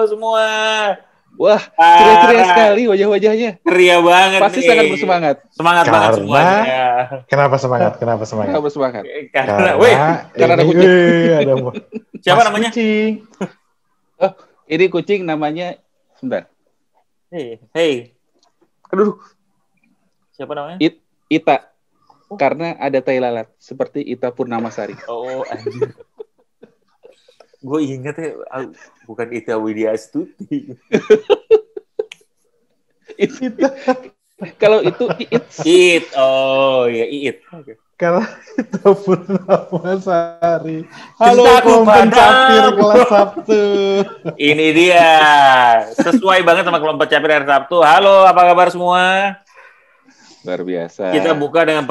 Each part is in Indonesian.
semua. Wah, ceria-ceria sekali wajah-wajahnya. Ceria banget. Pasti sangat bersemangat. Semangat banget semuanya. Kenapa semangat? Karena ada kucing. Siapa namanya? Kucing. Oh, ini kucing namanya. Sebentar. Hey. Aduh. Siapa namanya? Ita. Karena ada tai lalat seperti Ita Purnamasari. Oh, anjir. Gue inget ya, bukan Ita Widya Astuti. Kalau itu It. Oh, ya It. Okay. Kalau Ita Purnamasari. Halo, kelompok capir kelas Sabtu. Ini dia. Sesuai banget sama kelompok capir hari Sabtu. Halo, apa kabar semua? Luar biasa. Kita buka dengan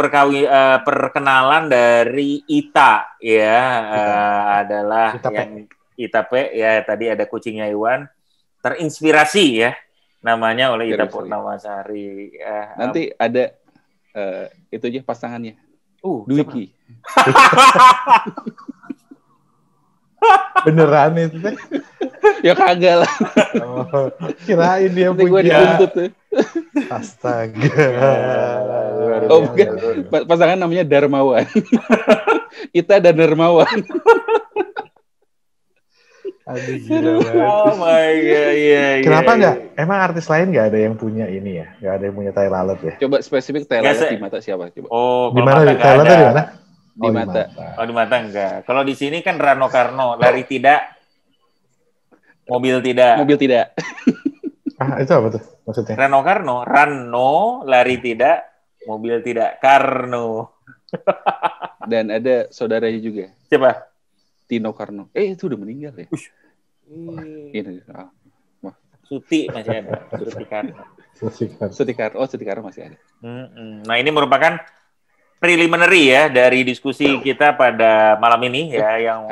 perkenalan dari Ita, ya, adalah Ita yang Ita P, ya, tadi ada kucingnya Iwan, terinspirasi ya, namanya oleh Ita Purnamasari. Nanti ada itu aja pasangannya, Dwiki. Beneran itu teh? Ya kagak lah. Oh, kirain dia punya. Astaga. Oh bukan. Pasangan namanya Darmawan. Ita dan Darmawan. Aduh gila banget. Oh my god, iya. Kenapa nggak? Emang artis lain nggak ada yang punya ini ya? Nggak ada yang punya tai lalat ya? Coba spesifik tai lalat di mata siapa? Coba. Oh, di mana tai lalat di mana? Di mata. Oh, di mata enggak. Kalau di sini kan Rano Karno, lari tidak, mobil tidak. Mobil tidak. Itu apa tuh maksudnya? Rano Karno, lari tidak, mobil tidak, Karno. Dan ada saudaranya juga. Siapa? Tino Karno. Itu udah meninggal ya? Ini. Suti masih ada. Suti Karno. Suti Karno masih ada. Nah, ini merupakan preliminary ya dari diskusi kita pada malam ini ya, yang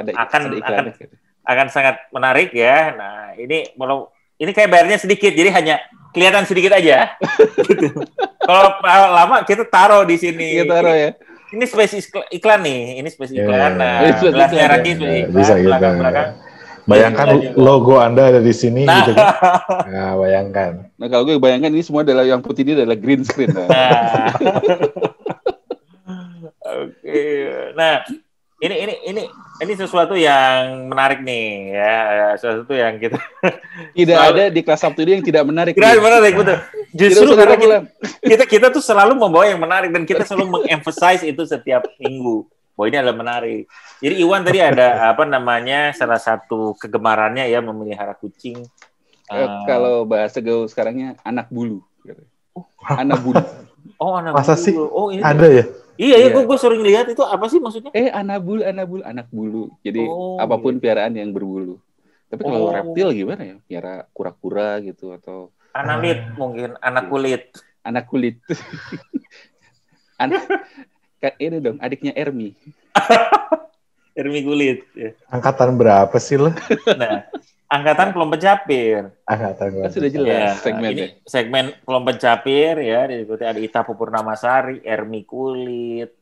akan sangat menarik ya. Nah, ini kayak bayarnya sedikit, jadi hanya kelihatan sedikit aja. Gitu. Kalau lama kita taruh di sini. Kita taruh ya. Ini space iklan nih, ini space iklan. Nah, gelasnya Raki space iklan. Bisa belakang. Bayangkan logo Anda ada di sini gitu kan. Nah, bayangkan. Nah, kalau gue bayangkan ini semua adalah yang putih ini adalah green screen. Nah. Oke. Nah, ini sesuatu yang menarik nih ya, sesuatu yang kita tidak ada di kelas Sabtu ini yang tidak menarik. Tidak menarik, betul. Justru karena kita tuh selalu membawa yang menarik dan kita selalu mengemphasize itu setiap minggu. Bahwa ini adalah menarik. Jadi Iwan tadi ada salah satu kegemarannya ya memelihara kucing. Kalau bahasa gaul sekarangnya anak bulu. Anak bulu. Oh, anak Masa bulu. sih? Oh, ini ada ya? Iya, gue sering lihat itu apa sih maksudnya? Anak bulu. Jadi apapun piaraan yang berbulu. Tapi kalau reptil gimana ya? Piara kura-kura gitu atau analit mungkin, anak kulit. Anak kulit. Ini dong, adiknya Ermi. Ermi kulit. Ya. Angkatan berapa sih lo? Nah, angkatan kelompok capir. Sudah jelas segmennya. Ini segmen kelompok capir ya, diikuti ada Ita Purnamasari, Ermi Kulit,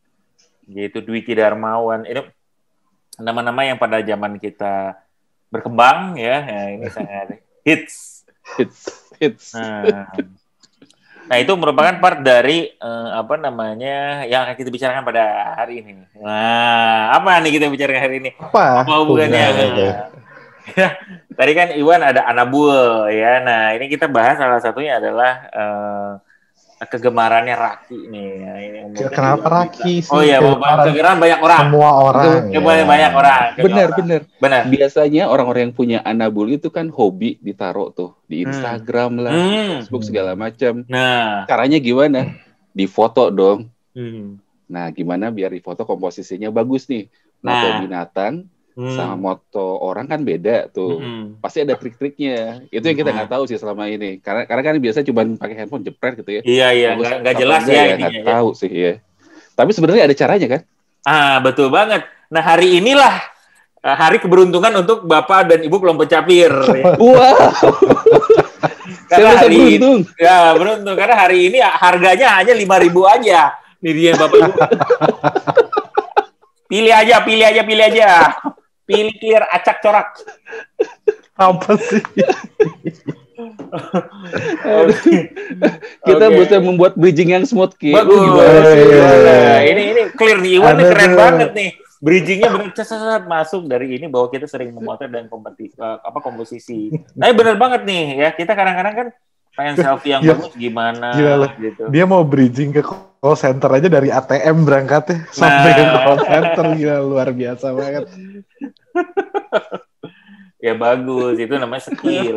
yaitu Dwiki Darmawan. Ini nama-nama yang pada zaman kita berkembang ya ini sangat hits. Nah, itu merupakan part dari yang akan kita bicarakan pada hari ini. Nah, apa nih kita bicarakan hari ini? Apa hubungannya? Ya, tadi kan Iwan ada Anabul ya. Nah, ini kita bahas salah satunya adalah kegemarannya Raki nih. Ya, ini kenapa Raki sih? Oh iya, kegemaran banyak orang. Semua orang. Banyak orang. Benar. Biasanya orang-orang yang punya Anabul itu kan hobi ditaruh tuh di Instagram lah, Facebook segala macam. Nah, caranya gimana? Difoto dong. Nah, gimana biar difoto komposisinya bagus nih? Moto binatang sama moto orang kan beda tuh. Pasti ada trik-triknya. Itu yang kita nggak tahu sih selama ini. Karena kan biasa cuma pakai handphone jepret gitu ya. Iya, nggak jelas ya ininya. Nggak tahu sih ya. Tapi sebenarnya ada caranya kan? Betul banget. Nah, hari inilah hari keberuntungan untuk Bapak dan Ibu kelompok capir. Wow. Karena hari beruntung. Beruntung karena hari ini harganya hanya 5.000 aja. Nih dia Bapak Ibu. Pilih aja. Pilih clear acak corak. Apa sih? Kita bisa membuat bridging yang smooth, Ki. Bagus. Ini clear nih, Iwan nih keren banget nih. Bridgingnya bener masuk dari ini bahwa kita sering memotret dan komposisi. Tapi bener banget nih ya, kita kadang-kadang kan pengen selfie yang bagus gimana gitu. Dia mau bridging ke call center aja dari ATM berangkatnya sampai ke call center, gila, luar biasa banget. Ya bagus, itu namanya skill.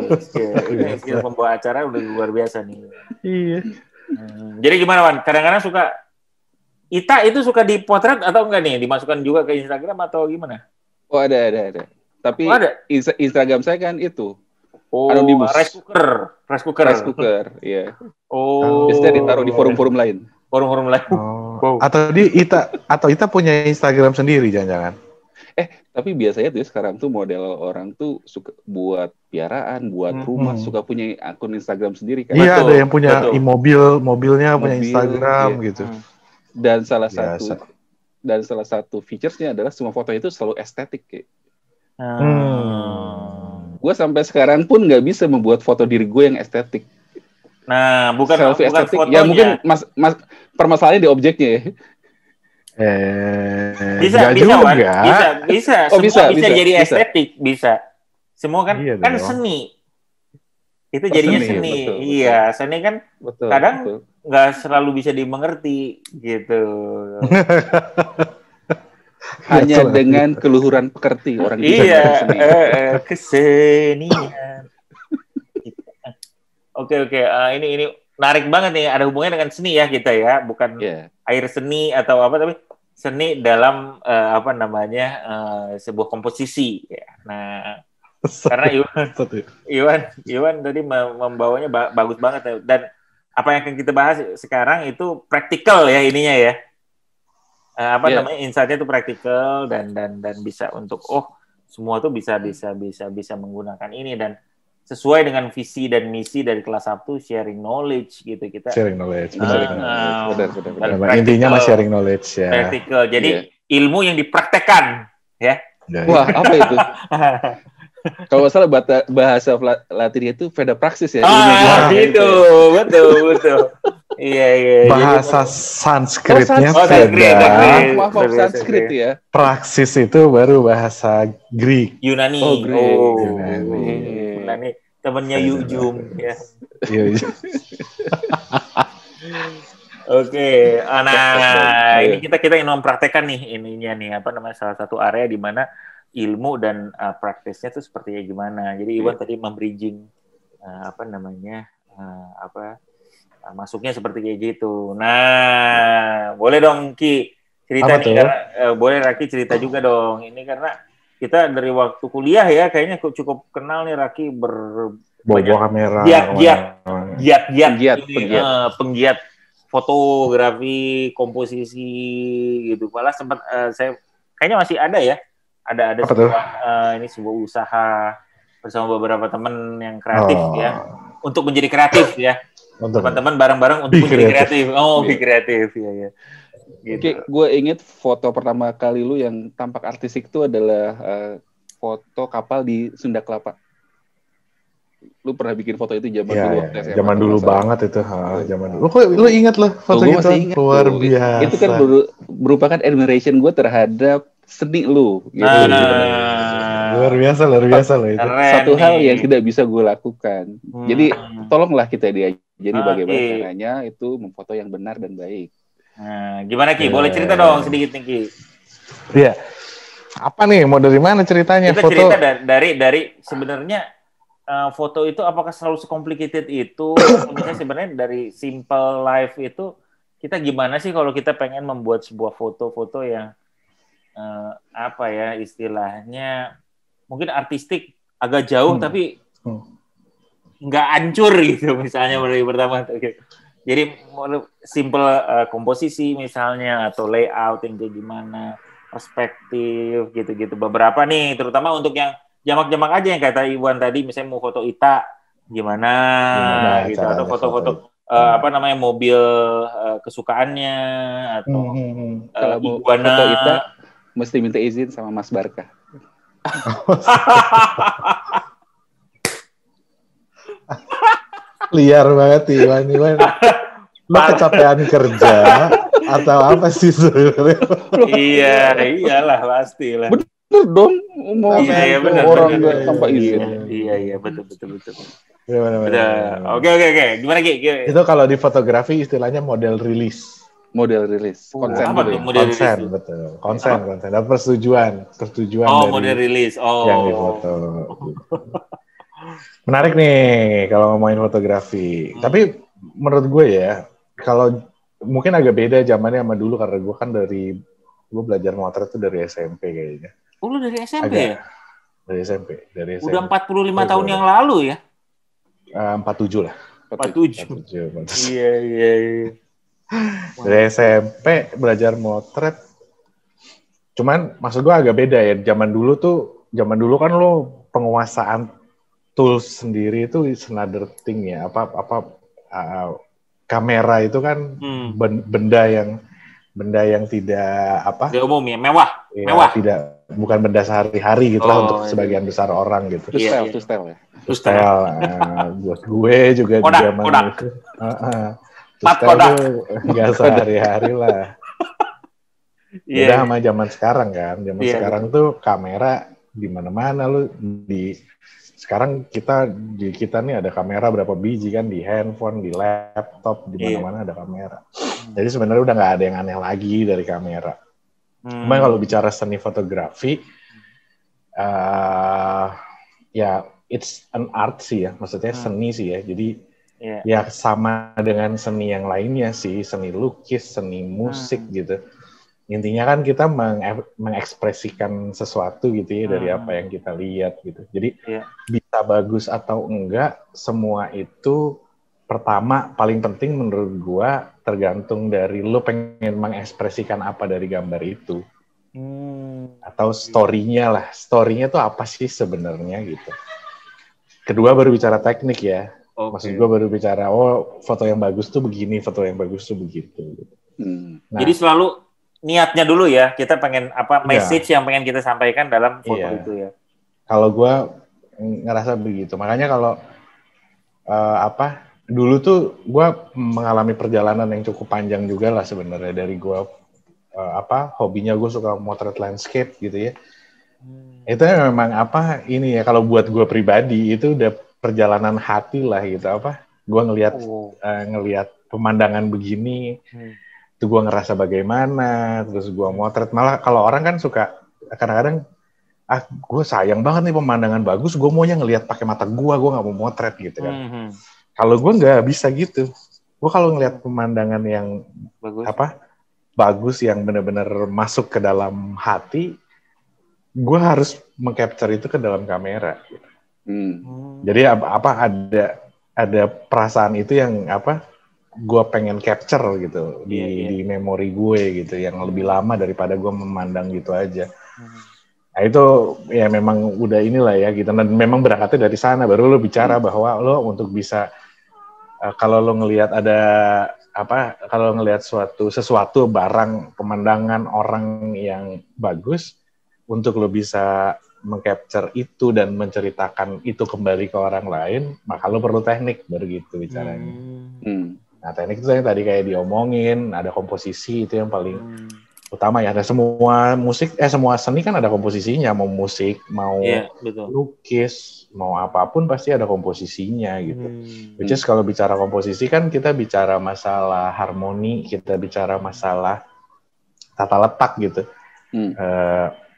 Skill pembawa acara udah luar biasa nih. Iya. Jadi gimana, Wan? Kadang-kadang suka Ita itu suka dipotret atau enggak nih? Dimasukkan juga ke Instagram atau gimana? Oh, ada. Tapi ada? Instagram saya kan itu anonimus. Rice cooker, iya. Biasanya ditaruh di forum-forum lain. Forum-forum lain. Wow. Atau Ita punya Instagram sendiri jangan-jangan? Tapi biasanya tuh sekarang tuh model orang tuh suka buat piaraan, buat rumah, suka punya akun Instagram sendiri kan. Iya, ada yang punya mobilnya punya Instagram gitu. Dan salah satu features-nya adalah semua foto itu selalu estetik, kayak. Gue sampai sekarang pun nggak bisa membuat foto diri gue yang estetik. Nah, bukan estetik. Ya mungkin permasalahannya di objeknya ya. Bisa jadi estetik, bisa. Semua kan seni. Itu jadinya seni. Betul. Iya, seni kan kadang nggak selalu bisa dimengerti gitu. Hanya dengan keluhuran pekerti orang bisa. Iya, kesenian. Oke. Ini menarik banget nih, ada hubungannya dengan seni ya kita ya, bukan air seni atau apa, tapi seni dalam sebuah komposisi ya. Nah, karena Iwan tadi membawanya bagus banget dan apa yang akan kita bahas sekarang itu praktikal ya ininya ya. Insight-nya itu praktikal dan bisa untuk semua tuh bisa menggunakan ini dan sesuai dengan visi dan misi dari kelas 1 sharing knowledge gitu kita. Sharing knowledge. Benar. Intinya mah sharing knowledge ya. Practical. Jadi ilmu yang dipraktekkan ya. Wah, apa itu? Kalau salah bahasa Latinnya itu veda praxis ya. Gitu. Betul. Iya. Bahasa Sanskritnya veda. Maaf, Sanskrit ya. Praksis itu baru bahasa Greek. Yunani. Yunani. Nih temennya Yujum ya. Oke, ini kita ingin mempraktekkan nih ininya nih salah satu area di mana ilmu dan praktisnya tuh sepertinya gimana. Jadi Iwan tadi membridging masuknya seperti kayak gitu. Nah, boleh dong Ki cerita nih, boleh Raki cerita juga dong. Ini karena kita dari waktu kuliah ya kayaknya cukup kenal nih Raki bawa kamera penggiat fotografi, komposisi gitu. Malah sempat saya kayaknya masih ada ya. Ada sebuah usaha bersama beberapa teman yang kreatif ya. Untuk menjadi kreatif ya. Teman-teman bareng-bareng untuk menjadi kreatif. Be kreatif ya. Gitu. Oke, gue inget foto pertama kali lu yang tampak artistik itu adalah foto kapal di Sunda Kelapa. Lu pernah bikin foto itu zaman dulu waktu SMA. Zaman dulu banget itu, zaman dulu. Lu ingat loh foto itu? Luar biasa. Itu kan merupakan admiration gue terhadap seni lu. Gitu. Luar biasa loh itu. Satu hal yang tidak bisa gue lakukan. Jadi tolonglah kita diajari bagaimana caranya itu memfoto yang benar dan baik. Nah, gimana Ki? Boleh cerita dong sedikit nih Ki. Iya. Apa nih? Mau dari mana ceritanya? Kita cerita dari sebenarnya foto itu apakah selalu secomplicated itu? Misalnya sebenarnya dari simple life itu kita gimana sih kalau kita pengen membuat sebuah foto-foto yang istilahnya mungkin artistik agak jauh tapi nggak hancur gitu misalnya dari pertama. Jadi simple komposisi misalnya atau layout yang kayak gimana, perspektif gitu-gitu. Beberapa nih, terutama untuk yang jamak-jamak aja yang kata Iwan tadi, misalnya mau foto Ita gimana gitu atau foto-foto mobil kesukaannya atau kalau mau foto Ita mesti minta izin sama Mas Barka. Liar banget Iwan. Lu kecapean kerja atau apa sih sebenarnya? Iyalah pastilah. Bener dong, mau bener, orang nggak tanpa izin. Iya, betul. Bener. Oke. Gimana Ki? Itu kalau di fotografi istilahnya model rilis. Konsen. Apa tuh model rilis? Betul. Konsen. Dan persetujuan dari model rilis. yang difoto. Menarik nih kalau ngomongin fotografi. Tapi menurut gue ya, kalau mungkin agak beda zamannya sama dulu karena gue belajar motret tuh dari SMP kayaknya. Lu dari SMP ya? Dari SMP. Udah 45 tahun yang lalu ya? 47 lah. 47. Iya. Dari SMP belajar motret. Cuman maksud gue agak beda ya. Zaman dulu kan lo penguasaan tools sendiri itu another thing ya. Kamera itu kan benda yang tidak umum ya, mewah. Bukan benda sehari-hari gitu lah untuk sebagian besar orang gitu. To style ya. Buat gue juga di zaman itu. Kodak nggak sehari-hari lah. Beda sama zaman sekarang kan. Sekarang tuh kamera di mana-mana lu sekarang kita nih ada kamera berapa biji kan di handphone, di laptop, di mana-mana ada kamera. Jadi sebenarnya udah nggak ada yang aneh lagi dari kamera. Cuma kalau bicara seni fotografi, ya it's an art sih ya, maksudnya seni sih ya. Jadi ya sama dengan seni yang lainnya sih, seni lukis, seni musik gitu. Intinya kan kita mengekspresikan sesuatu gitu ya dari apa yang kita lihat gitu. Jadi bisa bagus atau enggak, semua itu pertama paling penting menurut gua tergantung dari lo pengen mengekspresikan apa dari gambar itu. Atau story-nya lah. Story-nya tuh apa sih sebenarnya gitu. Kedua baru bicara teknik ya. Maksud gua baru bicara foto yang bagus tuh begini, foto yang bagus tuh begitu gitu. Nah, jadi selalu niatnya dulu ya, kita pengen message yang pengen kita sampaikan dalam foto itu ya. Kalau gue ngerasa begitu, makanya kalau dulu tuh gue mengalami perjalanan yang cukup panjang juga lah sebenarnya dari gue hobinya gue suka motret landscape gitu ya. Itu memang ini ya kalau buat gue pribadi itu udah perjalanan hati lah gitu gue ngelihat pemandangan begini. Itu gue ngerasa bagaimana, terus gue motret. Malah kalau orang kan suka kadang-kadang, gue sayang banget nih pemandangan bagus, gue maunya ngelihat pakai mata gue nggak mau motret gitu kan. Kalau gue nggak bisa gitu. Gue kalau ngelihat pemandangan yang bagus yang benar-benar masuk ke dalam hati, gue harus mengcapture itu ke dalam kamera. Gitu. Jadi ada perasaan itu yang gue pengen capture gitu di memori gue gitu yang lebih lama daripada gue memandang gitu aja. Nah itu ya memang udah inilah ya gitu dan memang berangkatnya dari sana baru lo bicara bahwa lo untuk bisa kalau lo ngelihat kalau ngelihat sesuatu barang pemandangan orang yang bagus untuk lo bisa mengcapture itu dan menceritakan itu kembali ke orang lain maka lo perlu teknik baru gitu bicaranya. Nah, teknik itu yang tadi kayak diomongin, ada komposisi itu yang paling utama ya. Ada semua semua seni kan ada komposisinya, mau musik, mau lukis, mau apapun pasti ada komposisinya gitu. Which is kalau bicara komposisi kan kita bicara masalah harmoni, kita bicara masalah tata letak gitu.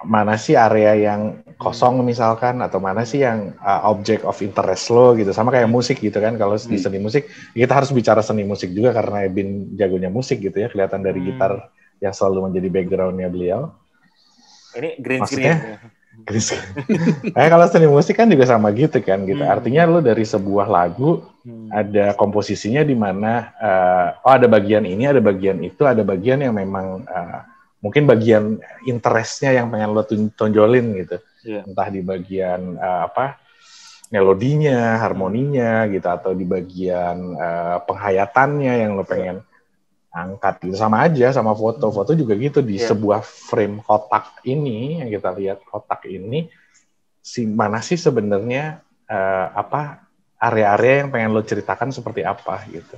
Mana sih area yang kosong misalkan atau mana sih yang object of interest lo gitu sama kayak musik gitu kan kalau di seni musik kita harus bicara seni musik juga karena Ebin jagonya musik gitu ya kelihatan dari gitar yang selalu menjadi backgroundnya beliau ini green screen kalau seni musik kan juga sama gitu kan gitu artinya lo dari sebuah lagu ada komposisinya di mana ada bagian ini ada bagian itu ada bagian yang memang mungkin bagian interestnya yang pengen lo tonjolin gitu, entah di bagian melodinya, harmoninya gitu, atau di bagian penghayatannya yang lo pengen angkat gitu, sama aja sama foto juga gitu di sebuah frame kotak ini yang kita lihat kotak ini, mana sih sebenarnya area-area yang pengen lo ceritakan seperti apa gitu.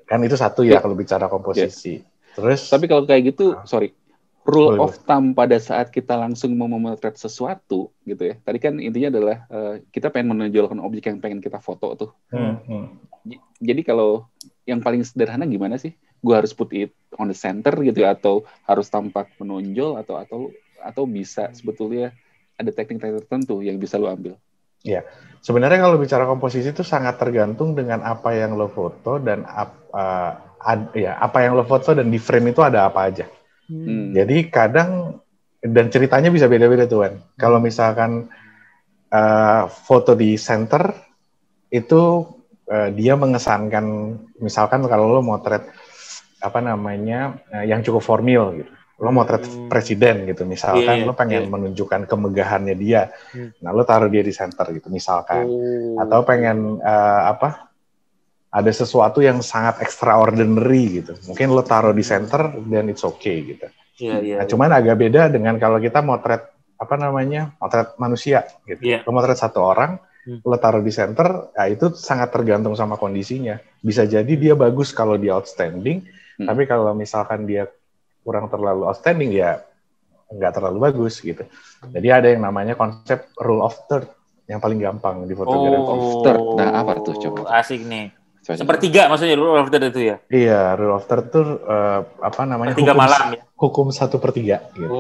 Kan itu satu ya kalau bicara komposisi. Terus tapi kalau kayak gitu, rule of thumb pada saat kita langsung mau memotret sesuatu gitu ya. Tadi kan intinya adalah kita pengen menonjolkan objek yang pengen kita foto tuh. Jadi kalau yang paling sederhana gimana sih? Gue harus put it on the center gitu ya, atau harus tampak menonjol atau bisa sebetulnya ada teknik-teknik tertentu yang bisa lo ambil? Ya, sebenarnya kalau bicara komposisi itu sangat tergantung dengan apa yang lo foto dan apa yang lo foto dan di frame itu ada apa aja. Jadi kadang dan ceritanya bisa beda-beda tuh kan. Kalau misalkan foto di center itu dia mengesankan, misalkan kalau lo motret yang cukup formal gitu. Lo motret presiden gitu, misalkan lo pengen menunjukkan kemegahannya dia, nah lo taruh dia di center gitu misalkan, atau pengen ada sesuatu yang sangat extraordinary gitu, mungkin lo taruh di center dan it's okay gitu. Nah cuman agak beda dengan kalau kita motret motret manusia gitu, lo motret satu orang, lo taruh di center, ya itu sangat tergantung sama kondisinya. Bisa jadi dia bagus kalau dia outstanding, tapi kalau misalkan dia kurang terlalu outstanding, ya nggak terlalu bagus gitu. Jadi ada yang namanya konsep rule of third yang paling gampang di fotografi. Rule of third, nah apa tuh coba? Asik nih. Sepertiga maksudnya rule of third itu ya? Iya, rule of third itu hukum 1/3 gitu.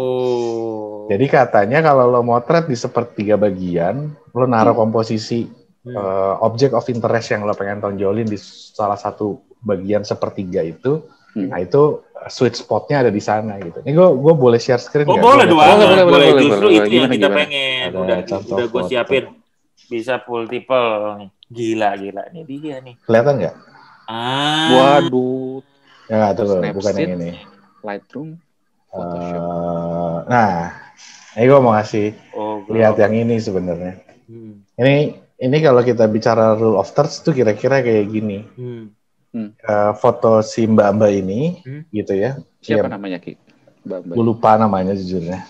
Jadi katanya kalau lo motret di 1/3 bagian, lo naruh komposisi object of interest yang lo pengen tonjolin di salah satu bagian 1/3 itu, nah itu sweet spotnya ada di sana gitu. Ini gue boleh share screen nggak? Boleh. Justru itu yang kita pengen. Udah gue siapin. Bisa multiple nih. Gila. Ini dia nih. Kelihatan nggak? Waduh. Ya tuh, bukan yang ini. Lightroom. Nah, ini gue mau ngasih lihat yang ini sebenarnya. Ini kalau kita bicara rule of thirds tuh kira-kira kayak gini. Foto si Mbak ini, gitu ya. Siapa namanya Ki? Mbak. Gue lupa namanya jujurnya.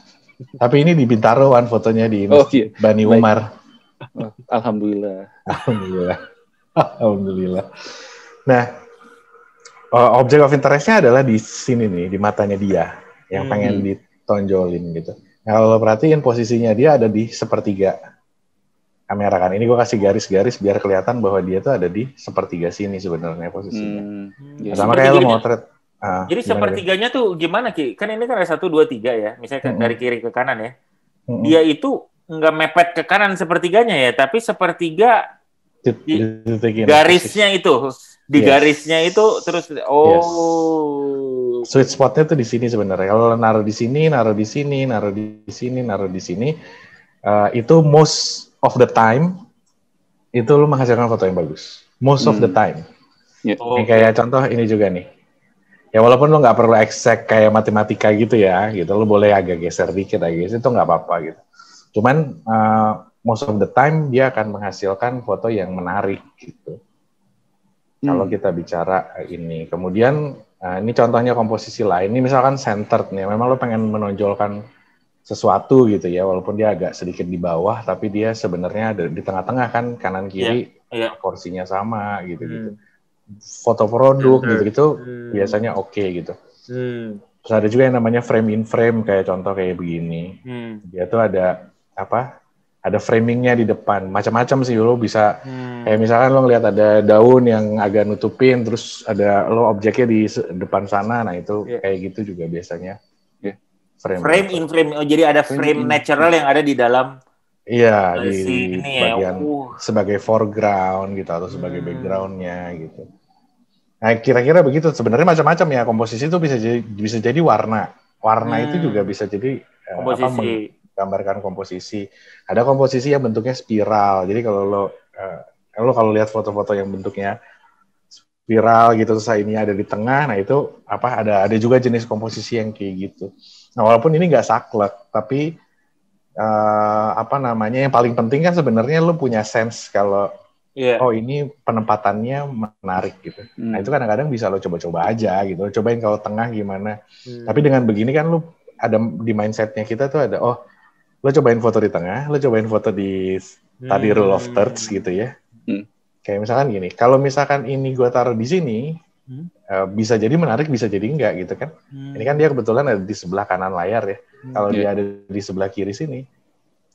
Tapi ini di Bintaro kan fotonya di Bani Umar. Alhamdulillah. Nah, object of interest-nya adalah di sini nih, di matanya dia, yang pengen ditonjolin gitu. Nah, kalau lo perhatiin posisinya dia ada di 1/3 kamera kan. Ini gue kasih garis-garis biar kelihatan bahwa dia tuh ada di 1/3 sini sebenarnya posisinya. Sama kayak lo motret. Jadi 1/3-nya tuh gimana Ki? Kan ini kan ada 1, 2, 3 ya. Misalnya dari kiri ke kanan ya. Dia itu nggak mepet ke kanan 1/3-nya ya, tapi 1/3 garisnya itu. Di garisnya itu terus sweet spotnya tuh di sini sebenarnya. Kalau naruh di sini, naruh di sini, naruh di sini, naruh di sini, itu most of the time itu lo menghasilkan foto yang bagus. Most of the time. Ini kayak contoh ini juga nih. Ya walaupun lo nggak perlu exact kayak matematika gitu ya, gitu lo boleh agak geser dikit aja, itu nggak apa-apa gitu. Cuman most of the time dia akan menghasilkan foto yang menarik gitu. Kalau kita bicara ini, kemudian ini contohnya komposisi lain. Ini misalkan centered nih, memang lo pengen menonjolkan sesuatu gitu ya, walaupun dia agak sedikit di bawah, tapi dia sebenarnya ada di tengah-tengah kan, kanan kiri porsinya sama gitu. Foto produk gitu biasanya oke gitu. Terus ada juga yang namanya frame in frame, kayak contoh kayak begini. Dia tuh ada ada framingnya di depan, macam-macam sih. Lo bisa kayak misalkan lo ngelihat ada daun yang agak nutupin, terus ada lo objeknya di depan sana, nah itu kayak gitu juga biasanya. Frame in frame, jadi ada frame natural yang ada di dalam. Iya, di bagian sebagai foreground gitu atau sebagai backgroundnya gitu. Nah kira-kira begitu. Sebenarnya macam-macam ya, komposisi itu bisa jadi warna itu juga bisa jadi gambarkan komposisi. Ada komposisi yang bentuknya spiral. Jadi kalau lo lihat foto-foto yang bentuknya spiral gitu, terus ini ada di tengah, nah itu ada juga jenis komposisi yang kayak gitu. Nah walaupun ini nggak saklek, tapi yang paling penting kan sebenarnya lo punya sense kalau ini penempatannya menarik gitu. Nah itu kadang-kadang bisa lo coba-coba aja gitu. Lo cobain kalau tengah gimana. Tapi dengan begini kan lo ada di mindsetnya kita tuh ada lo cobain foto di tengah, lo cobain foto di tadi rule of thirds gitu ya. Kayak misalkan gini, kalau misalkan ini gue taruh di sini, bisa jadi menarik, bisa jadi enggak gitu kan. Ini kan dia kebetulan ada di sebelah kanan layar ya. Kalau dia ada di sebelah kiri sini,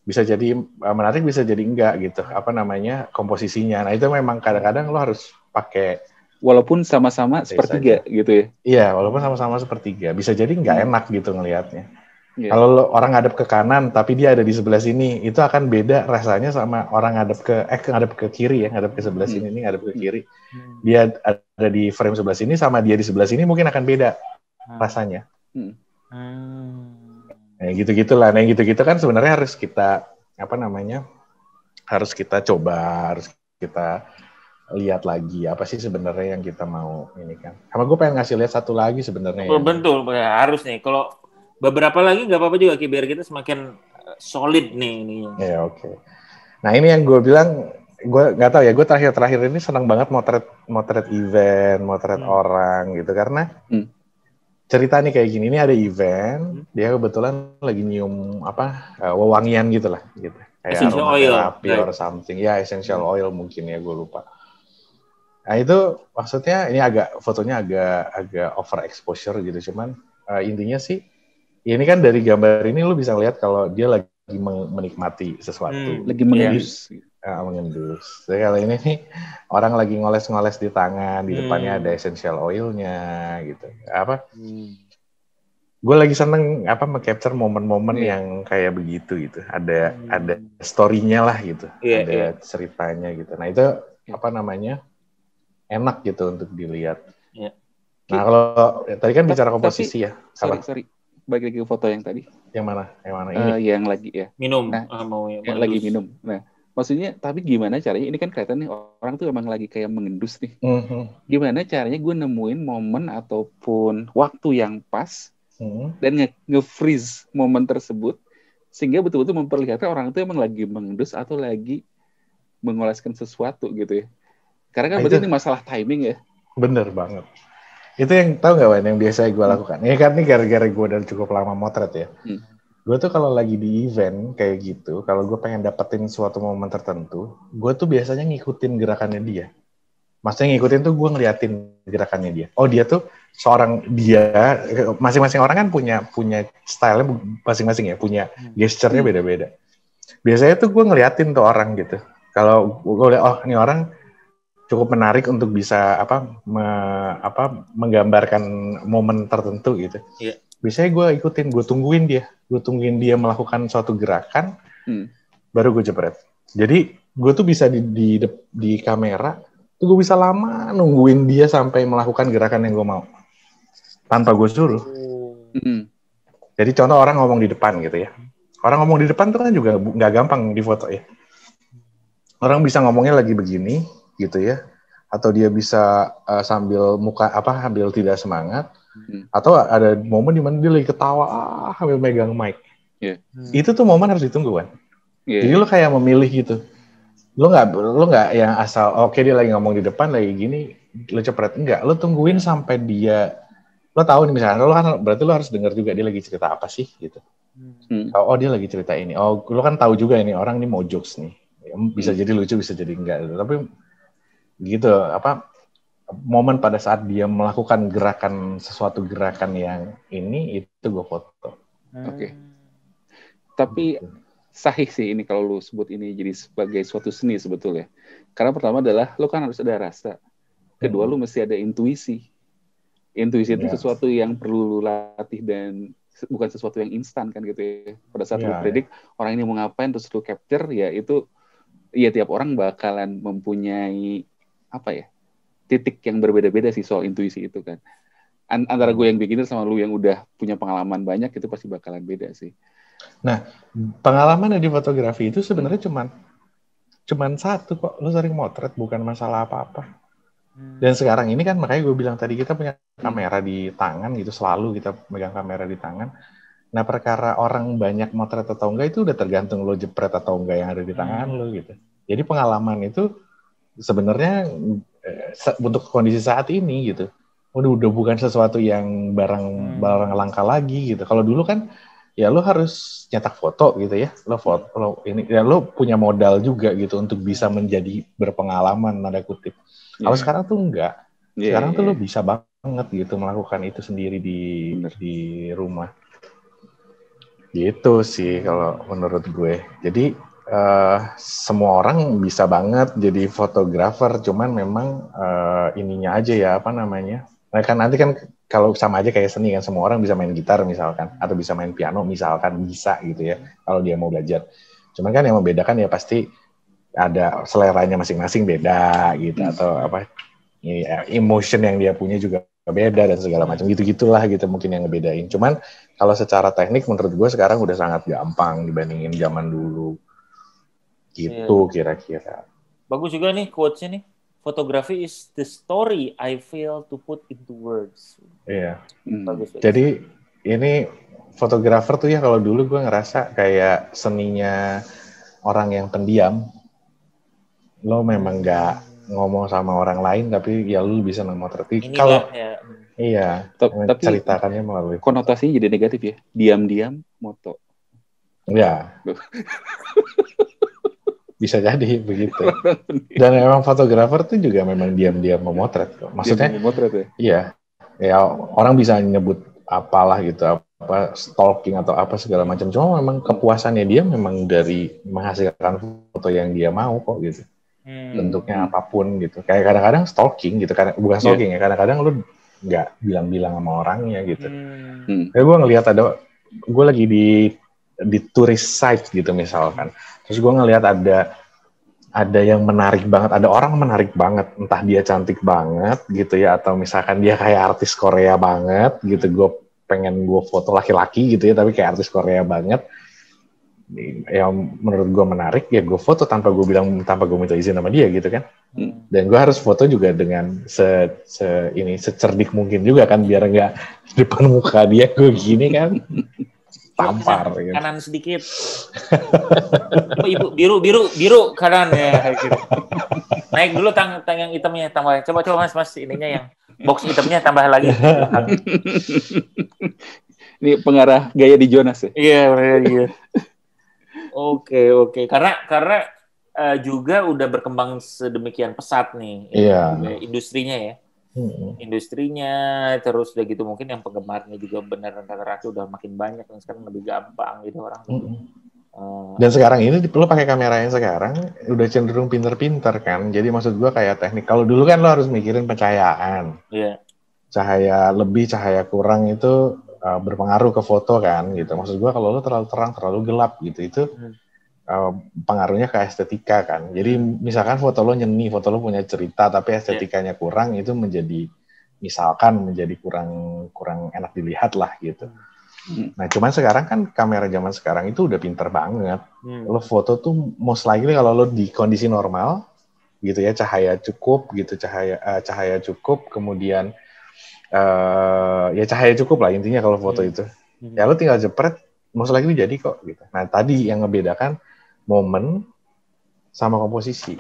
bisa jadi menarik, bisa jadi enggak gitu. Apa namanya, komposisinya. Nah itu memang kadang-kadang lo harus pakai. Walaupun sama-sama sepertiga gitu ya. Iya, walaupun sama-sama sepertiga. Bisa jadi enggak enak gitu ngelihatnya. Kalau orang ngadep ke kanan, tapi dia ada di sebelah sini, itu akan beda rasanya sama orang ngadep ke kiri ya, ngadep ke sebelah sini, ini ngadep ke kiri. Dia ada di frame sebelah sini, sama dia di sebelah sini mungkin akan beda rasanya. Nah, gitu-gitulah. Nah, gitu-gitu kan sebenarnya harus kita, harus kita coba, harus kita lihat lagi, apa sih sebenarnya yang kita mau ini kan. Sama gue pengen ngasih lihat satu lagi sebenarnya. Betul, harus nih. Kalau beberapa lagi nggak apa-apa juga, biar kita semakin solid nih. Ya oke. Nah ini yang gue bilang, gue nggak tahu ya, gue terakhir ini senang banget motret event, motret orang gitu, karena cerita nih kayak gini. Ini ada event, dia kebetulan lagi nyium wewangian gitu lah, gitu. Kayak essential oil, terapi or something, ya essential oil mungkin ya, gue lupa. Nah itu maksudnya ini fotonya agak overexposure gitu, cuman intinya sih. Ini kan dari gambar ini lu bisa lihat kalau dia lagi menikmati sesuatu. Lagi mengendus. Mengendus. Jadi kalau ini nih orang lagi ngoles-ngoles di tangan, di depannya ada essential oil-nya gitu. Gue lagi seneng meng-capture momen-momen yang kayak begitu gitu. Ada story-nya lah gitu. Ada ceritanya gitu. Nah itu enak gitu untuk dilihat. Nah kalau tadi kan bicara komposisi ya. Sorry. Balik lagi ke foto yang tadi. Yang mana? Ini? Yang lagi ya. Minum. Nah, yang lagi minum. Nah, maksudnya, tapi gimana caranya? Ini kan kelihatan nih orang tuh emang lagi kayak mengendus nih. Gimana caranya gue nemuin momen ataupun waktu yang pas dan nge-freeze momen tersebut sehingga betul-betul memperlihatkan orang itu emang lagi mengendus atau lagi mengoleskan sesuatu gitu ya. Karena kan berarti ini masalah timing ya. Bener banget. Itu yang tahu nggak, Wan, yang biasa gue lakukan. Ini kan gara-gara gue udah cukup lama motret ya. Gue tuh kalau lagi di event kayak gitu, kalau gue pengen dapetin suatu momen tertentu, gue tuh biasanya ngikutin gerakannya dia. Maksudnya ngikutin tuh gue ngeliatin gerakannya dia. Oh dia tuh masing-masing orang kan punya style-nya masing-masing ya, punya gesture-nya beda-beda. Biasanya tuh gue ngeliatin tuh orang gitu. Kalau gue lihat, oh ini orang cukup menarik untuk bisa menggambarkan momen tertentu gitu. Biasanya gue tungguin dia melakukan suatu gerakan, baru gue jepret. Jadi gue tuh bisa di kamera, tuh gue bisa lama nungguin dia sampai melakukan gerakan yang gue mau, tanpa gue suruh. Jadi contoh orang ngomong di depan gitu ya. Orang ngomong di depan tuh kan juga nggak gampang di foto ya. Orang bisa ngomongnya lagi begini gitu ya, atau dia bisa sambil tidak semangat, atau ada momen di mana dia lagi ketawa sambil megang mic. Itu tuh momen harus ditunggu kan. Jadi lo kayak memilih gitu, lo nggak yang asal oke, dia lagi ngomong di depan lagi gini lo cepret, enggak, lo tungguin sampai dia, lo tahu nih misalnya lo kan berarti lo harus dengar juga dia lagi cerita apa sih gitu. Oh dia lagi cerita ini, oh lo kan tahu juga ini orang ini mau jokes nih, bisa jadi lucu bisa jadi enggak gitu. Tapi gitu momen pada saat dia melakukan sesuatu gerakan yang ini, itu gue foto. Oke. Tapi sahih sih ini kalau lu sebut ini jadi sebagai suatu seni sebetulnya. Karena pertama adalah lu kan harus ada rasa. Kedua lu mesti ada intuisi. Intuisi itu sesuatu yang perlu lu latih dan bukan sesuatu yang instan kan gitu ya. Pada saat lu predik orang ini mau ngapain terus lu capture, ya itu ya tiap orang bakalan mempunyai titik yang berbeda-beda sih soal intuisi itu kan. Antara gue yang beginner sama lu yang udah punya pengalaman banyak, itu pasti bakalan beda sih. Nah, pengalaman di fotografi itu sebenarnya cuman satu kok. Lu sering motret, bukan masalah apa-apa. Dan sekarang ini kan makanya gue bilang tadi, kita punya kamera di tangan gitu, selalu kita megang kamera di tangan. Nah, perkara orang banyak motret atau enggak itu udah tergantung lo jepret atau enggak yang ada di tangan lo gitu. Jadi pengalaman itu sebenarnya untuk kondisi saat ini gitu, udah bukan sesuatu yang barang langka lagi gitu. Kalau dulu kan ya lo harus nyetak foto gitu ya. Lo punya modal juga gitu untuk bisa menjadi berpengalaman tanda kutip. Kalau sekarang tuh enggak. Sekarang tuh lo bisa banget gitu melakukan itu sendiri di rumah. Gitu sih kalau menurut gue. Jadi semua orang bisa banget jadi fotografer, cuman memang ininya aja ya, apa namanya. Nah, kan nanti kan kalau sama aja kayak seni kan, semua orang bisa main gitar misalkan, atau bisa main piano misalkan, bisa gitu ya, kalau dia mau belajar. Cuman kan yang membedakan ya pasti ada seleranya masing-masing beda gitu, atau apa, emotion yang dia punya juga beda dan segala macam gitu-gitulah gitu mungkin yang ngebedain. Cuman kalau secara teknik menurut gue sekarang udah sangat gampang dibandingin zaman dulu. Gitu kira-kira. Bagus juga nih quotes-nya nih. Photography is the story I fail to put into words. Iya. Bagus. Jadi ini fotografer tuh ya kalau dulu gue ngerasa kayak seninya orang yang pendiam. Lo memang nggak ngomong sama orang lain tapi ya lo bisa memotret. Kalau ya. Iya, tapi ceritakannya melalui konotasinya jadi negatif ya. Diam-diam moto. Ya. Bisa jadi begitu. Dan memang fotografer tuh juga memang diam-diam memotret kok. Maksudnya memotret ya. Iya, orang bisa nyebut apalah gitu, apa stalking atau apa segala macam. Cuma memang kepuasannya dia memang dari menghasilkan foto yang dia mau kok gitu. Bentuknya apapun gitu. Kayak kadang-kadang stalking gitu, bukan stalking ya. Kadang-kadang lu nggak bilang-bilang sama orangnya gitu. Kayak gue ngelihat gue lagi di tourist site gitu misalkan. Terus gue ngelihat ada yang menarik banget, ada orang menarik banget, entah dia cantik banget gitu ya, atau misalkan dia kayak artis Korea banget gitu, gue pengen gue foto laki-laki gitu ya, tapi kayak artis Korea banget, yang menurut gue menarik, ya gue foto tanpa gue minta izin sama dia gitu kan. Dan gue harus foto juga dengan secerdik mungkin juga kan, biar nggak depan muka dia gue gini kan. Tampar gitu. Kanan sedikit. Ibu biru kanan ya gitu. Naik dulu tang yang hitamnya tambah. Coba Mas ininya yang box hitamnya tambah lagi. Ini pengarah gaya di Jonas ya. Iya. Oke. Karena juga udah berkembang sedemikian pesat nih. Iya. Industrinya ya. Industrinya, terus udah gitu mungkin yang penggemarnya juga benar rata-rata udah makin banyak dan sekarang lebih gampang gitu orang. Dan sekarang ini lo pakai kamera yang sekarang udah cenderung pinter-pinter kan. Jadi maksud gua kayak teknik. Kalau dulu kan lo harus mikirin pencahayaan. Iya. Cahaya lebih, cahaya kurang itu berpengaruh ke foto kan gitu. Maksud gua kalau lo terlalu terang, terlalu gelap gitu itu pengaruhnya ke estetika kan. Jadi misalkan foto lo nyeni, foto lo punya cerita tapi estetikanya kurang, itu menjadi kurang enak dilihat lah gitu. Nah cuman sekarang kan kamera zaman sekarang itu udah pinter banget. Lo foto tuh most likely kalau lo di kondisi normal gitu ya, cahaya cukup gitu, cahaya cukup, kemudian ya cahaya cukup lah intinya kalau foto itu. Ya lo tinggal jepret, most likely jadi kok gitu. Nah tadi yang ngebedakan momen sama komposisi.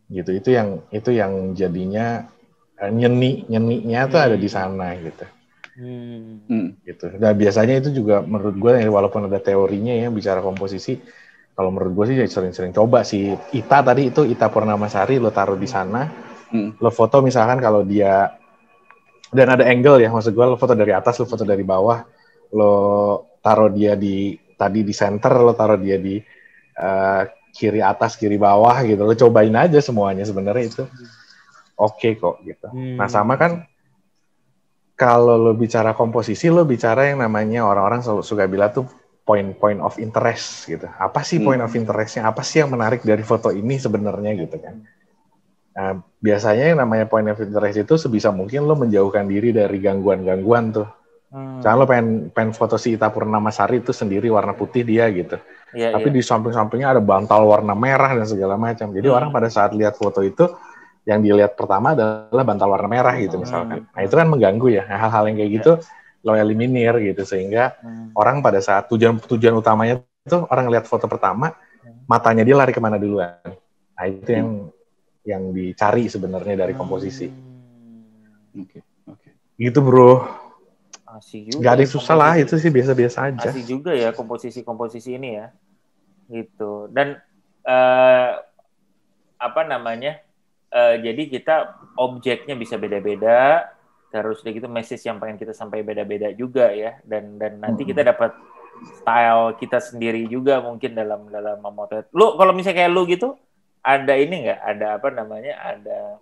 Gitu. Itu yang jadinya nyeninya tuh ada di sana gitu. Gitu. Dan biasanya itu juga menurut gue walaupun ada teorinya ya bicara komposisi, kalau menurut gue sih sering-sering coba sih. Ita Purnamasari lo taruh di sana, lo foto misalkan kalau dia, dan ada angle ya, maksud gue lo foto dari atas, lo foto dari bawah, lo taruh dia di center, lo taruh dia di kiri atas, kiri bawah gitu, lo cobain aja semuanya sebenarnya itu oke kok gitu. Nah sama kan kalau lo bicara komposisi, lo bicara yang namanya orang-orang selalu suka bilang tuh point of interest gitu. Apa sih point of interestnya? Apa sih yang menarik dari foto ini sebenarnya gitu kan? Nah, biasanya yang namanya point of interest itu sebisa mungkin lo menjauhkan diri dari gangguan-gangguan tuh. Jangan lo pengen foto si Ita Purnamasari itu sendiri warna putih dia gitu. Tapi di samping-sampingnya ada bantal warna merah dan segala macam. Jadi orang pada saat lihat foto itu, yang dilihat pertama adalah bantal warna merah gitu misalkan. Nah itu kan mengganggu ya. Nah, hal-hal yang kayak gitu lo eliminir gitu sehingga orang pada saat tujuan utamanya itu orang lihat foto pertama, matanya dia lari kemana duluan. Nah itu yang dicari sebenarnya dari komposisi. Gitu bro. Asik juga. Gak ada yang susah lah, itu sih biasa-biasa aja. Asik juga ya komposisi ini ya. Gitu. Dan jadi kita objeknya bisa beda-beda, terus udah gitu message yang pengen kita sampai beda-beda juga ya. Dan nanti kita dapat style kita sendiri juga mungkin dalam memotret. Lu kalau misalnya kayak lu gitu, ada ini nggak? Ada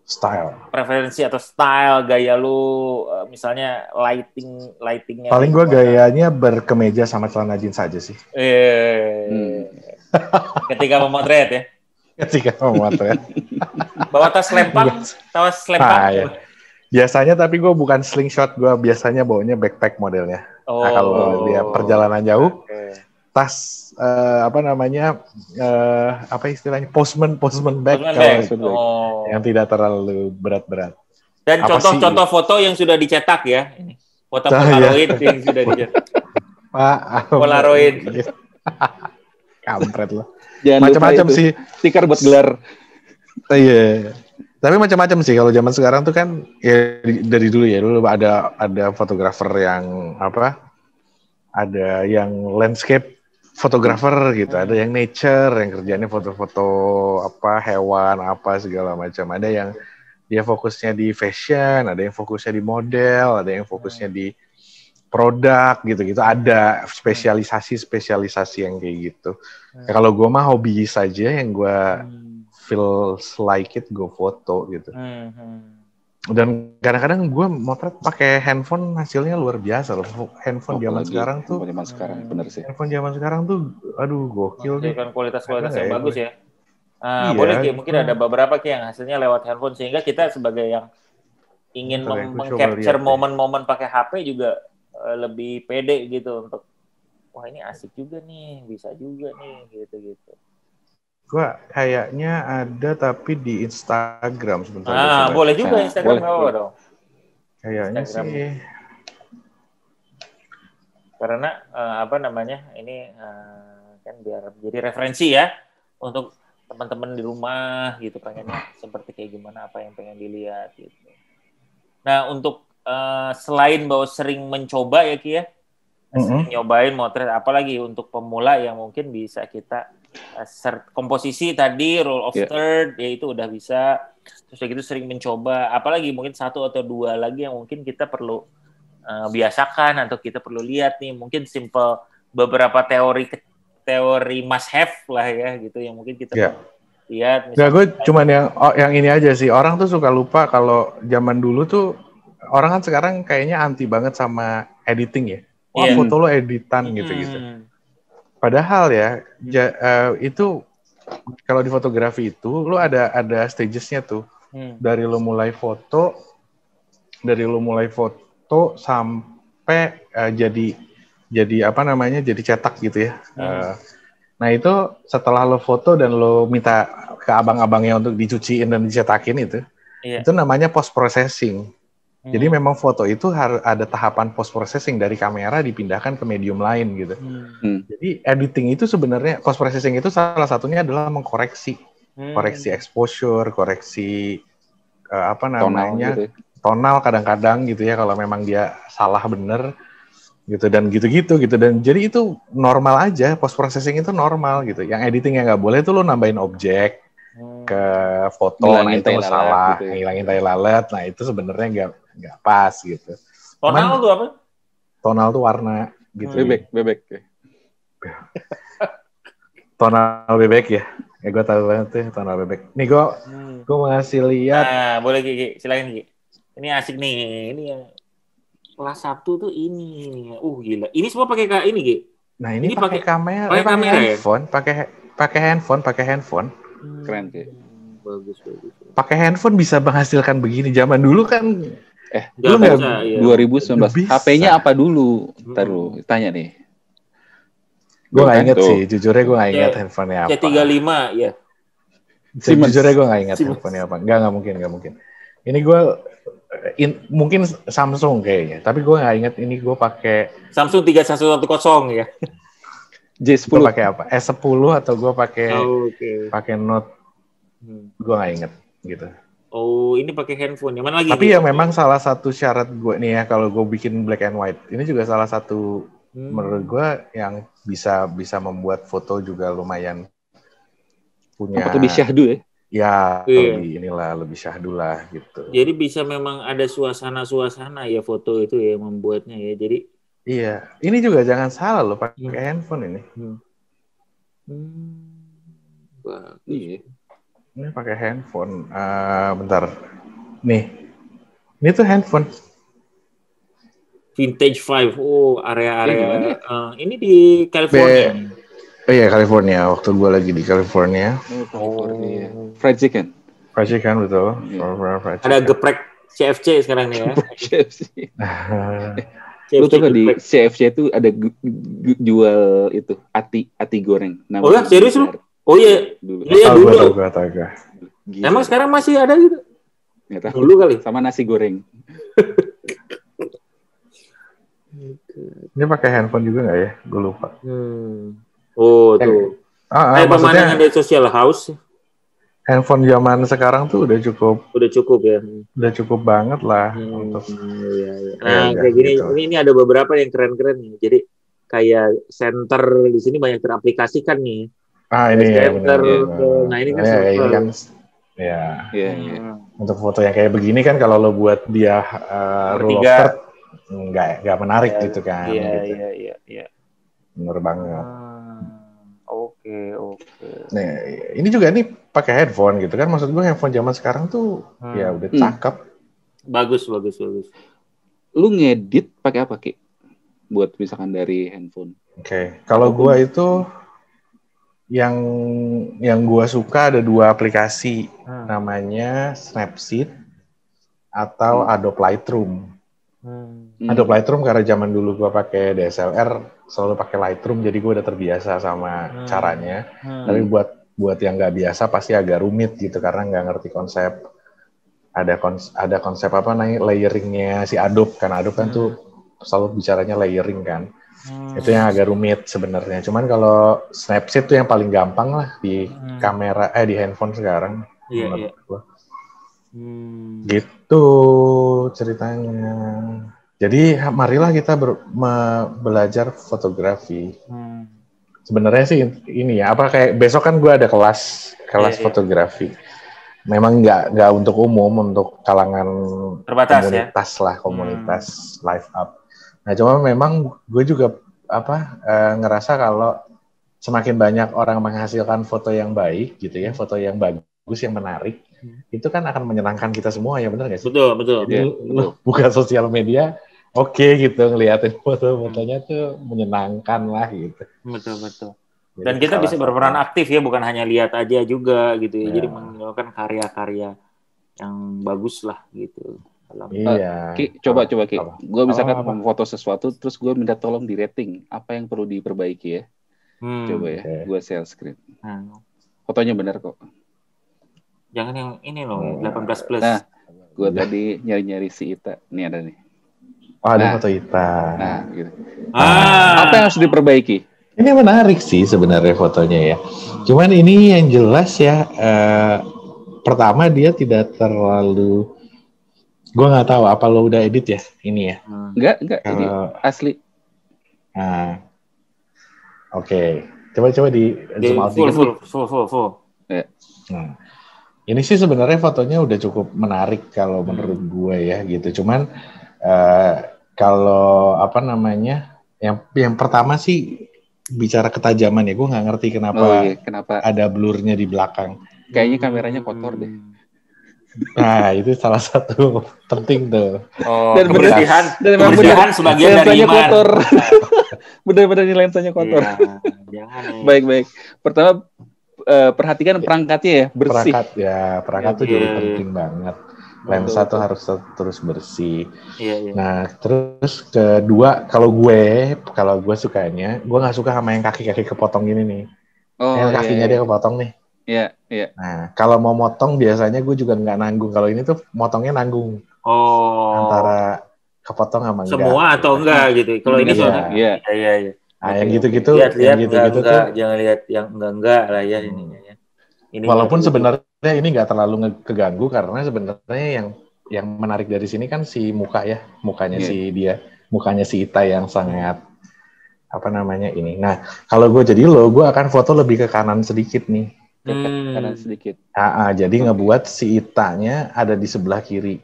style, preferensi atau style gaya lu, misalnya lightingnya. Paling gue gayanya berkemeja sama celana jeans saja sih. Ketika memotret ya. Ketika memotret. Bawa tas lempang. Ya. Biasanya tapi gue bukan slingshot, gue biasanya bawanya backpack modelnya. Nah, kalau dia perjalanan jauh, tas apa istilahnya, postman bag, yang tidak terlalu berat-berat. Dan contoh foto yang sudah dicetak ya, foto Polaroid yang sudah dicetak. Polaroid. Kampret loh. Macam-macam sih. Stiker buat gelar. Iya. Tapi macam-macam sih kalau zaman sekarang tuh kan ya dari dulu ada fotografer yang ada yang landscape fotografer gitu, ada yang nature yang kerjanya foto-foto hewan segala macam, ada yang dia fokusnya di fashion, ada yang fokusnya di model, ada yang fokusnya di produk gitu-gitu, ada spesialisasi yang kayak gitu. Ya, kalau gue mah hobi saja, yang gue feels like it, gue foto gitu. Dan kadang-kadang gue motret pakai handphone, hasilnya luar biasa loh. Handphone zaman sekarang tuh. Bener sih. Handphone zaman sekarang tuh, aduh gokil deh. Kan kualitas yang bagus ya. Boleh Ki, mungkin ada beberapa Ki yang hasilnya lewat handphone, sehingga kita sebagai yang ingin meng-capture momen-momen pakai HP juga lebih pede gitu untuk, wah ini asik juga nih, bisa juga nih, gitu-gitu. Gua kayaknya ada tapi di Instagram sebentar. Boleh juga Instagram boleh dong. Kayaknya Instagram sih. Karena ini kan biar jadi referensi ya untuk teman-teman di rumah gitu, pengennya seperti kayak gimana, apa yang pengen dilihat gitu. Nah, untuk selain bahwa sering mencoba ya Ki ya, sering nyobain motret, apalagi untuk pemula yang mungkin bisa kita komposisi tadi, rule of third, ya itu udah bisa. Terus gitu sering mencoba, apalagi mungkin 1 atau 2 lagi yang mungkin kita perlu biasakan atau kita perlu lihat nih, mungkin simple beberapa teori must have lah ya gitu, yang mungkin kita lihat. Nggak, gue cuman yang ini aja sih, orang tuh suka lupa kalau zaman dulu tuh orang kan sekarang kayaknya anti banget sama editing ya. Wah, foto lo editan gitu-gitu. Padahal ya, itu kalau di fotografi itu lo ada stagesnya tuh. Dari lo mulai foto sampai jadi jadi cetak gitu ya. Nah itu setelah lo foto dan lo minta ke abang-abangnya untuk dicuciin dan dicetakin itu namanya post processing. Jadi memang foto itu harus ada tahapan post processing, dari kamera dipindahkan ke medium lain gitu. Jadi editing itu sebenarnya, post processing itu salah satunya adalah mengkoreksi, koreksi exposure, koreksi tonal kadang-kadang gitu ya, kalau memang dia salah bener gitu, dan gitu-gitu gitu. Dan jadi itu normal aja, post processing itu normal gitu. Yang editing yang nggak boleh itu lo nambahin objek ke foto, nah itu salah, gitu. Ngilangin tai lalat, nah itu sebenarnya nggak pas gitu. Tonal tuh apa? Tonal tuh warna gitu. Bebek. Tonal bebek ya. Ya gue tahu banget tuh tonal bebek. Nih gue mau ngasih lihat. Nah, boleh Ki, silakan Ki. Ini asik nih. Ini yang kelas 1 tuh ini. Gila. Ini semua pakai ini Ki. Nah, ini pakai kamera, pakai handphone, ya? pakai handphone. Keren Ki. Bagus. Pakai handphone bisa menghasilkan begini. Zaman dulu kan lu nggak 2019 HP-nya apa dulu? Taruh tanya nih. Gue nggak inget sih, jujurnya gue nggak inget handphonenya apa. C35 ya. Jujurnya gue nggak inget handphonenya apa. Nggak mungkin. Ini gue mungkin Samsung kayaknya, tapi gue nggak inget ini gue pakai Samsung 3110 ya. J10. Gue pakai apa? S10 atau gue pakai Note. Gue nggak inget gitu. Oh, ini pakai handphone. Yang mana lagi? Tapi ya memang salah satu syarat gue nih ya kalau gue bikin black and white. Ini juga salah satu menurut gue yang bisa membuat foto juga lumayan punya. Lebih syahdu ya? Ya, lebih syahdu lah gitu. Jadi bisa memang ada suasana-suasana ya foto itu ya membuatnya ya. Jadi iya, ini juga jangan salah loh pakai handphone ini. Iya. Ini pakai handphone. Bentar. Nih. Ini tuh handphone. Vintage 5. Oh, area-area. Ini di California. Oh iya, California. Waktu gue lagi di California. California. Fried chicken. Fried chicken, betul. Yeah. Ada geprek CFC sekarang nih ya. CFC. Lu tau gak di CFC itu ada jual itu ati goreng. Oh ya, serius lu? Oh iya, dulu. Emang sekarang masih ada gitu? Nggak tahu. Dulu kali. Sama nasi goreng. Ini pakai handphone juga nggak ya? Gue lupa. Oh tuh. Pemandangan di social house. Handphone zaman sekarang tuh udah cukup. Udah cukup ya. Udah cukup banget lah untuk. Iya. Nah kayak gini, gitu. Ini ada beberapa yang keren-keren nih. Jadi kayak center di sini banyak teraplikasikan nih. Ini ya, benar. Nah ini kan ya. Untuk foto yang kayak begini kan kalau lo buat dia rule of third nggak menarik gitu kan. Iya. Bener banget. Oke. Nah, ini juga nih pakai headphone gitu kan. Maksud gue handphone zaman sekarang tuh ya udah cakep. Bagus. Lu ngedit pakai apa, Ki? Buat misalkan dari handphone. Oke. Kalau gue itu yang gue suka ada 2 aplikasi, namanya Snapseed atau Adobe Lightroom. Adobe Lightroom karena zaman dulu gue pakai DSLR selalu pakai Lightroom, jadi gue udah terbiasa sama caranya. Tapi buat yang nggak biasa pasti agak rumit gitu karena nggak ngerti konsep. Ada konsep apa namanya layeringnya si Adobe, karena Adobe kan tuh selalu bicaranya layering kan. Itu yang agak rumit sebenarnya. Cuman kalau Snapseed tuh yang paling gampang lah di kamera di handphone sekarang. Iya. Gitu ceritanya. Jadi marilah kita belajar fotografi. Sebenarnya sih ini ya, apa kayak besok kan gue ada kelas fotografi. Memang nggak untuk umum, untuk kalangan terbatas komunitas lah, komunitas live up. Nah, cuma memang gue juga ngerasa kalau semakin banyak orang menghasilkan foto yang baik gitu ya, foto yang bagus, yang menarik, itu kan akan menyenangkan kita semua ya, benar nggak sih? Betul. Jadi lu buka sosial media, oke gitu, ngeliatin foto-fotonya tuh menyenangkan lah gitu. Betul. Dan kita bisa berperan aktif ya, bukan hanya lihat aja juga gitu ya. Jadi mengeluarkan karya-karya yang bagus lah gitu. Iya. Ki, coba Ki. Gue misalkan memfoto sesuatu, terus gue minta tolong di rating. Apa yang perlu diperbaiki ya? Coba ya, gue share screen. Fotonya benar kok. Jangan yang ini loh, 18+. Nah, gue tadi nyari-nyari si Ita. Ini ada nih. Oh, ada foto Ita. Nah, gitu. Apa yang harus diperbaiki? Ini menarik sih sebenarnya fotonya ya. Cuman ini yang jelas ya, pertama dia tidak terlalu. Gue nggak tahu apa lo udah edit ya ini ya. Enggak ini asli. Oke. Coba di zoom out full. Nah, ini sih sebenarnya fotonya udah cukup menarik kalau menurut gue ya gitu. Cuman kalau yang pertama sih bicara ketajaman ya, gue nggak ngerti kenapa ada blurnya di belakang. Kayaknya kameranya kotor deh. Nah, itu salah satu penting tuh. Oh, kebersihan sebagian dari iman. Kotor. Benar-benar lensanya kotor. Jangan. Baik. Pertama, perhatikan perangkatnya ya, bersih. Perangkat tuh jadi penting banget. Lensa tuh harus terus bersih. Iya. Nah, terus kedua, kalau gue sukanya, gue nggak suka sama yang kaki-kaki kepotong gini nih. Yang kakinya dia kepotong nih. Iya. Nah, kalau mau motong biasanya gue juga nggak nanggung. Kalau ini tuh motongnya nanggung. Antara kepotong sama enggak. Semua atau enggak gitu. Kalau ini soalnya. Iya. Nah, yang gitu-gitu. Lihat tuh. Jangan lihat yang enggak lah ya ininya ya. Walaupun sebenarnya ini nggak terlalu keganggu karena sebenarnya yang menarik dari sini kan si mukanya si dia, mukanya si Ita yang sangat apa namanya ini. Nah, kalau gue jadi gue akan foto lebih ke kanan sedikit nih. Kanan sedikit. Jadi ngebuat si Itanya ada di sebelah kiri.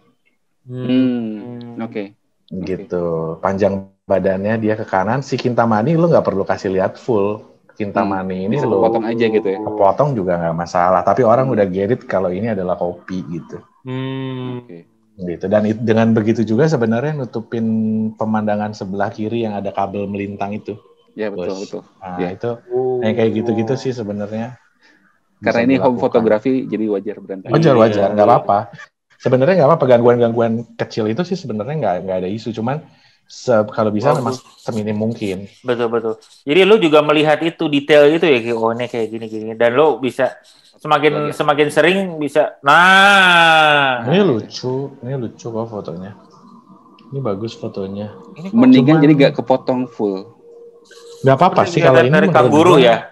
Oke. Gitu. Panjang badannya dia ke kanan. Si Kintamani lu nggak perlu kasih lihat full. Kintamani ini lo potong aja gitu ya. Potong juga nggak masalah. Tapi orang udah get it kalau ini adalah kopi gitu. Oke. Gitu. Dan dengan begitu juga sebenarnya nutupin pemandangan sebelah kiri yang ada kabel melintang itu. Ya betul. Nah itu kayak gitu-gitu sih sebenarnya. Karena ini home fotografi jadi wajar berantakan. Wajar, nggak apa-apa. Sebenarnya nggak apa-apa, gangguan-gangguan kecil itu sih sebenarnya nggak ada isu, cuman kalau bisa memang seminim mungkin. Betul. Jadi lu juga melihat itu detail itu ya, ini kayak gini, dan lu bisa semakin sering bisa. Nah, ini lucu kok fotonya. Ini bagus fotonya. Mendingan jadi nggak kepotong full. Nggak apa-apa sih kalau ini kanguru ya.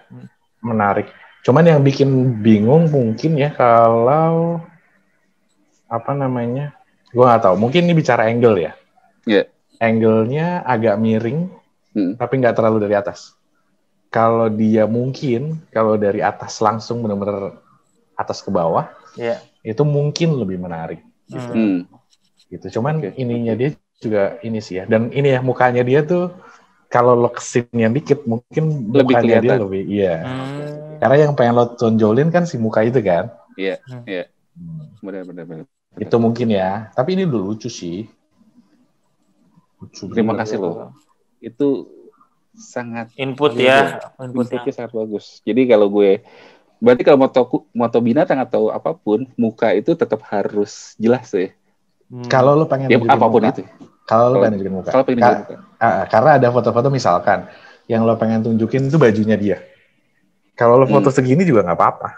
Menarik. Cuman yang bikin bingung mungkin ya kalau apa namanya, gue nggak tahu. Mungkin ini bicara angle ya. Iya. Angle-nya agak miring, tapi nggak terlalu dari atas. Kalau dia mungkin, kalau dari atas langsung benar-benar atas ke bawah, itu mungkin lebih menarik. Gitu. Cuman ininya dia juga ini sih ya. Dan ini ya mukanya dia tuh, kalau lo kesinian dikit, mungkin lebih mukanya kelihatan. dia lebih, Karena yang pengen lo tonjolin kan si muka itu kan. Iya. Benar. Itu mungkin ya. Tapi ini lucu sih. Terima kasih loh. Itu sangat inputnya sangat bagus. Jadi kalau berarti kalau moto binatang atau apapun, muka itu tetap harus jelas ya. Kalau lo pengen apapun muka, itu. Kalau lo pengen nunjukin muka. Karena ada foto-foto misalkan yang lo pengen tunjukin itu bajunya dia. Kalau lo foto segini juga nggak apa-apa.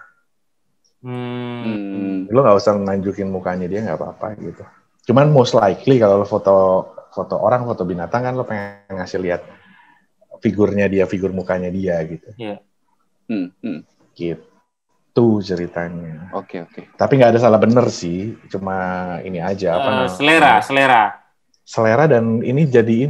Lo nggak usah nunjukin mukanya dia, nggak apa-apa gitu. Cuman most likely kalau lo foto orang, foto binatang kan lo pengen ngasih lihat figurnya dia, figur mukanya dia gitu. Gitu ceritanya. Oke. Tapi nggak ada salah bener sih, cuma ini aja selera dan ini jadi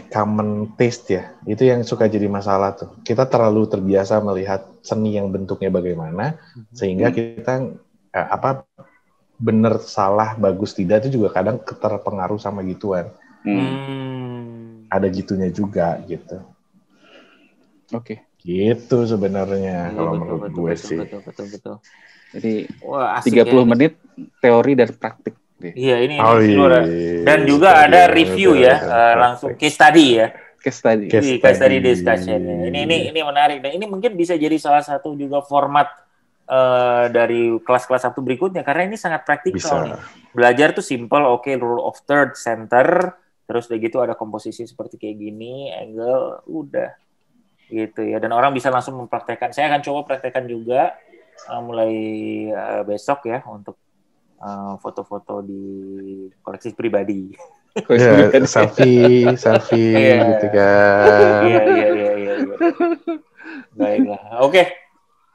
common taste ya. Itu yang suka jadi masalah tuh. Kita terlalu terbiasa melihat seni yang bentuknya bagaimana sehingga kita bener salah bagus tidak itu juga kadang terpengaruh sama gituan. Ada gitunya juga gitu. Oke. Gitu sebenarnya kalau menurut gue sih. Betul. Jadi 30 menit teori dan praktik. Iya ini dan juga ada review ya, langsung case study ya. Case study discussion. Ini menarik dan ini mungkin bisa jadi salah satu juga format dari kelas-kelas Sabtu berikutnya karena ini sangat praktikal nih. Belajar tuh simple, rule of third center, terus udah gitu ada komposisi seperti kayak gini, angle, udah gitu ya. Dan orang bisa langsung mempraktekkan. Saya akan coba praktekkan juga mulai besok ya untuk foto-foto di koleksi pribadi. Selfie gitu kan. Iya. Baiklah. Oke.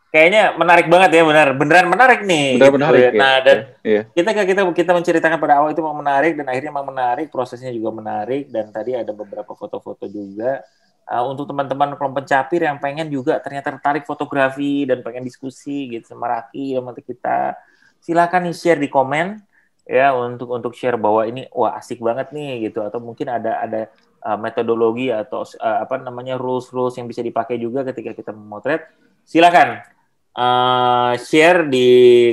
Kayaknya menarik banget ya, beneran menarik nih. Menarik. Nah, dan kita menceritakan pada awal itu memang menarik dan akhirnya memang menarik, prosesnya juga menarik dan tadi ada beberapa foto-foto juga. Untuk teman-teman kelompok pencapir yang pengen juga ternyata tertarik fotografi dan pengen diskusi gitu sama Raki sama kita, silakan share di komen ya untuk share bahwa ini asik banget nih gitu atau mungkin ada metodologi atau rules yang bisa dipakai juga ketika kita memotret. Silakan share di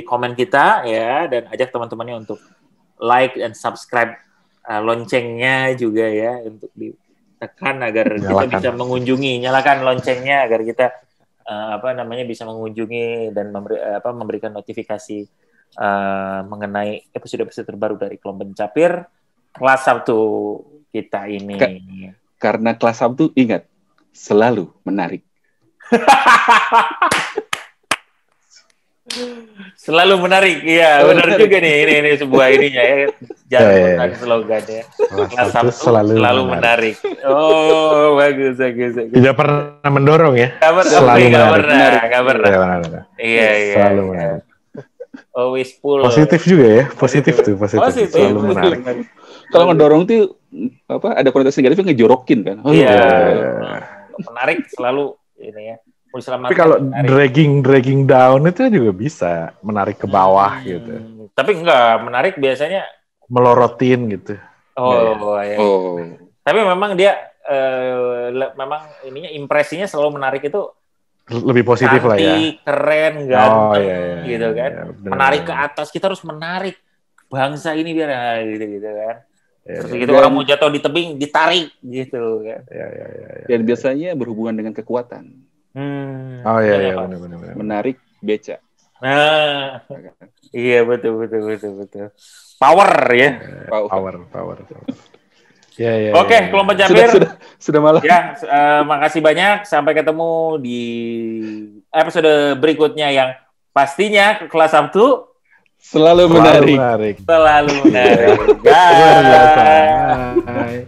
komen kita ya dan ajak teman-temannya untuk like dan subscribe loncengnya juga ya untuk ditekan agar kita bisa mengunjungi, nyalakan loncengnya agar kita bisa mengunjungi dan memberikan notifikasi mengenai episode-episode terbaru dari Kelompok Pencapir kelas Sabtu kita ini. Karena kelas Sabtu ingat selalu menarik. Selalu menarik, iya benar juga nih ini sebuah ininya ya, jangan slogan ya. Kelas Sabtu selalu menarik. Oh bagus. Tidak pernah mendorong ya. Selalu menarik. Gak pernah. Iya. Selalu menarik. Always full. Positif juga ya, positif. Selalu menarik. Kalau mendorong tuh ada konotasi negatif ngejorokin kan. Menarik selalu ini ya. Tapi kalau dragging down itu juga bisa menarik ke bawah gitu. Tapi enggak, menarik biasanya melorotin gitu. Iya. Tapi memang dia memang ininya impresinya selalu menarik itu lebih positif lah ya. Keren, ganteng gitu kan. Menarik ke atas, kita harus menarik bangsa ini biar gitu kan. Terus gitu orang mau jatuh di tebing ditarik gitu kan. Dan biasanya berhubungan dengan kekuatan. Benar. Menarik beca. Nah, iya betul. Power ya. Power. Oke, kelompok Jabir. Sudah malam. Ya, makasih banyak. Sampai ketemu di episode berikutnya yang pastinya kelas Sabtu selalu menarik. Selalu menarik. Bye.